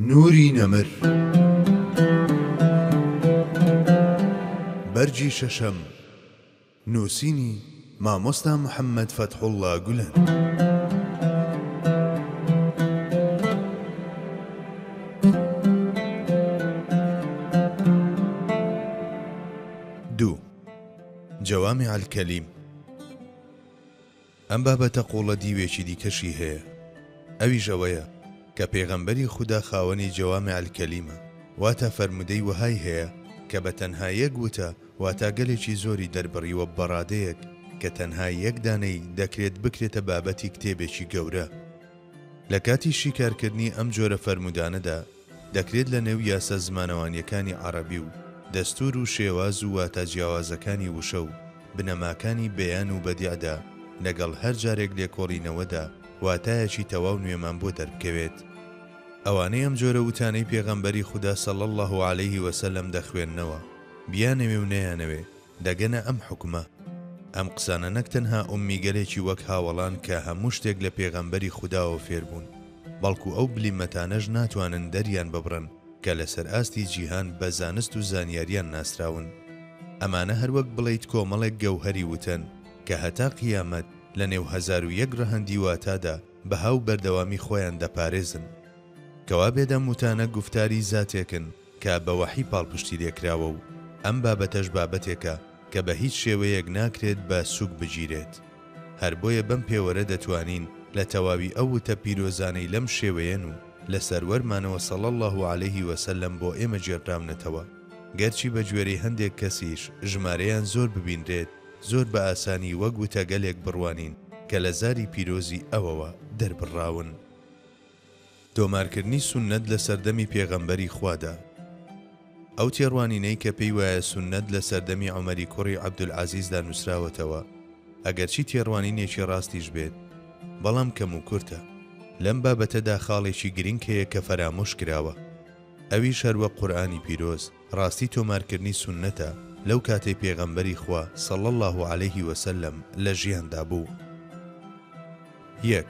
نوری نەمر بەرجی شەشەم نووسینی مامۆستا محەممەد فەتحوڵڵا گولەن. دوو جەوامع الکەلیم. ئەم بابەتە قوڵە دیوێکی دیکەشی هەیە، ئەویش ئەوەیە کە پێغەمبەری خودا خاوەنی جەوامع الکەلیمە، واتە فەرمودەی وەهای هەیە کە بە تەنها یەک وتە واتە گەلێکی زۆری دەربڕیوە بەڕادەیەک کە تەنها یەک دانەی دەکرێت بکرێتە بابەتی کتێبێکی گەورە. لە کاتی شیکارکردنی ئەم جۆرە فەرمودانەدا دەکرێت لە نێو یاسە زمانەوانیەکانی عەرەبی و دەستور و شێواز و واتە جیاوازەکانی وشە و بنەماکانی بەیان و بەدیعدا لەگەڵ هەر جارێک لێکۆڵینەوەدا واتایەکی تەواو نوێمان بۆ دەربکەوێت. ئەوانەی ئەم جۆرە وتانەی پێغەمبەری خودا صلی الله علیه وسلم دەخوێننەوە، بیانەوێ و نەیانەوێ دەگەنە ئەم حکومە. ئەم قسانە نەک تەنها ئومیگەلێکی وەک هاوڵان کە هەموو شتێک لە پێغەمبەری خوداوە فێربوون، بەڵکو ئەو بلیمەتانەش ناتوانن دەریان ببڕن کە لەسەر ئاستی جیهان بە زانست و زانیاریان ناسراون. ئەمانە هەروەک بڵیت کۆمەڵێک گەوهەری وتن کە هەتا قیامەت لە نێو 1001 ڕەهەندی واتادا بەهاو بەردەوامی خۆیان دەپارێزن. کەوا بێدەم وتانە گفتاری زاتێکن کە بە وەحی پاڵپشتی لێکراوە و ئەم بابەتەش بابەتێکە کە بە هیچ شێوەیەک ناکرێت بە سوک بگیرێت. هەر بۆیە بەم پێوەرە دەتوانین لە تەواوی ئەو وتە پیرۆزانەی لەم شێوەیەن و لە سەروەرمانەوە صلی الله علیه وسلم بۆ ئێمە جێڕامنێتەوە، گەرچی بە گوێرەی هەندێک کەسیش ژمارەیان زۆر ببینرێت، زۆر بە ئاسانی وەک وتە گەلێک بڕوانین کە لە زاری پیرۆزی ئەوەوە دەربڕاون. تۆمارکردنی سونەت لە سەردەمی پێغەمبەری خوادا. ئەو تێڕوانینەی کە پێی وایە سونەت لە سەردەمی عومەری کوڕی عەبدولعەزیزدا نووسراوەتەوە، ئەگەرچی تێڕوانینێکی ڕاستیش بێت، بەڵام کەم و کورتە. لەم بابەتەدا خاڵێکی گرنگ هەیە کە فەرامۆش کراوە، ئەویش هەروە قورئانی پیرۆز ڕاستی تۆمارکردنی سونەتە لەو کاتەی پێغەمبەری خوا صلی الله علیه وسلم لە ژیاندا بوو. یەک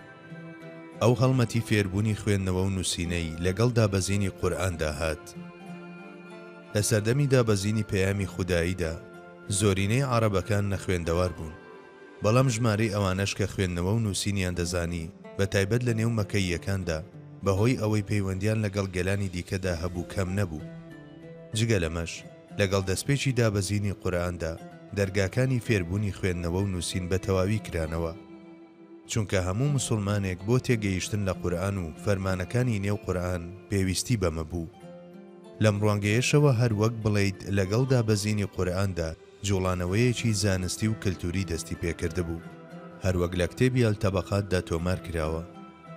ئەو هەڵمەتی فێربوونی خوێندنەوە و نووسینەی لەگەڵ دابەزینی قورئاندا هات. لە سەردەمی دابەزینی پەیامی خوداییدا زۆرینەی عەرەبەکان نەخوێندەوار بوون، بەڵام ژمارەی ئەوانەش کە خوێندنەوە و نووسینیان دەزانی بە تایبەت لە نێو مەکەییەکاندا بەهۆی ئەوەی پەیوەندیان لەگەڵ گەلانی دیکەدا هەبوو کەم نەبوو. جگە لەمەش لەگەڵ دەستپێکی دابەزینی قورئاندا دەرگاکانی فێربوونی خوێندنەوە و نووسین بە تەواوی کرانەوە، چونکە هەموو مسلمانێک بۆ تێگەیشتن لە قورئان و فەرمانەکانی نێو قورئان پێویستی بەمە بوو. لەم ڕوانگەیەشەوە هەر وەک بڵێیت لەگەڵ دابەزینی قورئاندا جوڵانەوەیەکی زانستی و کلتوری دەستی پێکرده بوو، هەروەک لە کتێبی ئەلتەبەقاتدا تۆمار کراوە.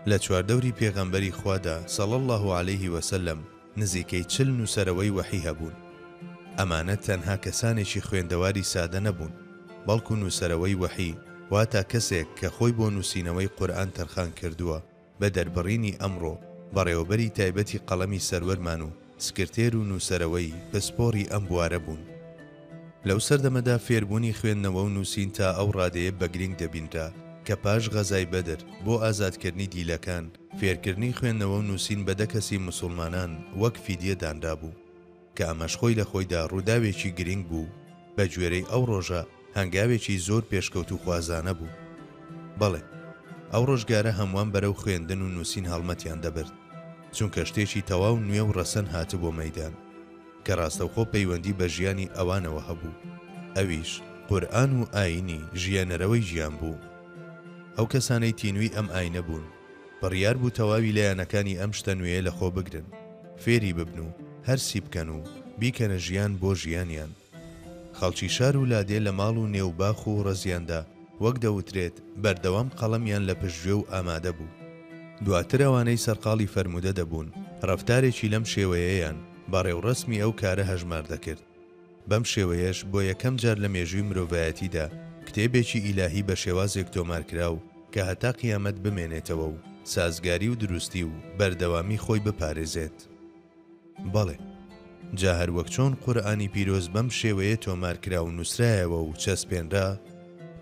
لە چواردەوری پێغەمبەری خوادا صلی الله علیه وسلم نزیکەی 40 نووسەرەوەی وەحی هەبوون. ئەمانە تەنها کەسانێکی خوێندەواری سادە نەبوون، بەڵکو نووسەرەوەی وەحی، واتە کەسێک کە خۆی بۆ نووسینەوەی قورئان تەرخان کردووە بە دەربڕینی ئەمڕۆ بەڕێوەبەری تایبەتی قەڵەمی سەروەرمان و سکرتێر و نووسەرەوەی پسپۆری ئەم بوارە بوون. لەو سەردەمەدا فێربوونی خوێندنەوە و نووسین تا ئەو ڕادەیە بە گرنگ دەبینرا کە پاش غەزای بەدر بۆ ئازادکردنی دیلەکان فێرکردنی خوێندنەوە و نووسین بە 10 کەسی مسلمانان وەک فیدیە دانرا بوو، کە ئەمەش خۆی لە خۆیدا ڕووداوێکی گرنگ بوو. بە گوێرەی ئەو ڕۆژە هەنگاوێکی زۆر پێشکەوت و خوازانە بوو. بەڵێ ئەو ڕۆژگارە هەمووان بەرەو خوێندن و نووسین هەڵمەتیان دەبرد، چونکە شتێکی تەواو نوێ و ڕەسەن هاتبوو مەیدان کە ڕاستەوخۆ پەیوەندی بە ژیانی ئەوانەوە هەبوو، ئەویش قورئان و ئاینی ژیانەرەوەی ژیان بوو. ئەو کەسانەی تینووی ئەم ئاینە بوون بڕیار بوو تەواوی لایەنەکانی ئەم شتە نوێیە لەخۆ بگرن، فێری ببن و هەرسی بکەن و بیکەنە ژیان بۆ ژیانیان. خەڵکی شار و لادێ لە ماڵ و نێوباخ و ڕەزیاندا وەک دەوترێت بەردەوام قەڵەمیان لە پشتگوێ و ئامادە بوو. دواتر ئەوانەی سەرقاڵی فەرمودە دەبوون ڕەفتارێکی لەم شێوەیەیان بەڕێوڕەسمی ئەو کارە هەژمار دەکرد. بەم شێوەیەش بۆ یەکەم جار لە مێژووی مرۆڤایەتیدا کتێبێکی ئیلاهی بە شێوازێک تۆمارکراو کە هەتا قیامەت بمێنێتەوە و سازگاری و دروستی و بەردەوامی خۆی بپارێزێت. بەڵێ جا هەروەک چۆن قورئانی پیرۆز بەم شێوەیە تۆمارکرا و نووسرایەوە و چەسپێنرا،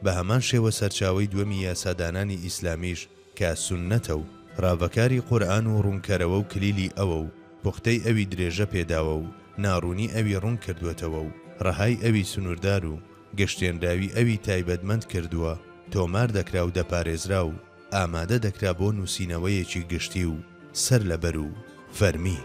بە هەمان شێوە سەرچاوەی دووەمی یاسادانانی ئیسلامیش کە سونەتە و ڕاوەکاری قورئان و ڕوونکەرەوە و کلیلی ئەوە و پوختەی ئەوی درێژە پێداوە و ناڕوونی ئەوی ڕوون کردوێتەوە و ڕەهای ئەوی سنووردار و گەشتێنراوی ئەوی تایبەتمەند کردووە تۆمار دەکرا و دەپارێزرا و ئامادە دەکرا بۆ نووسینەوەیەکی گشتی و سەر لەبەر و فەرمی.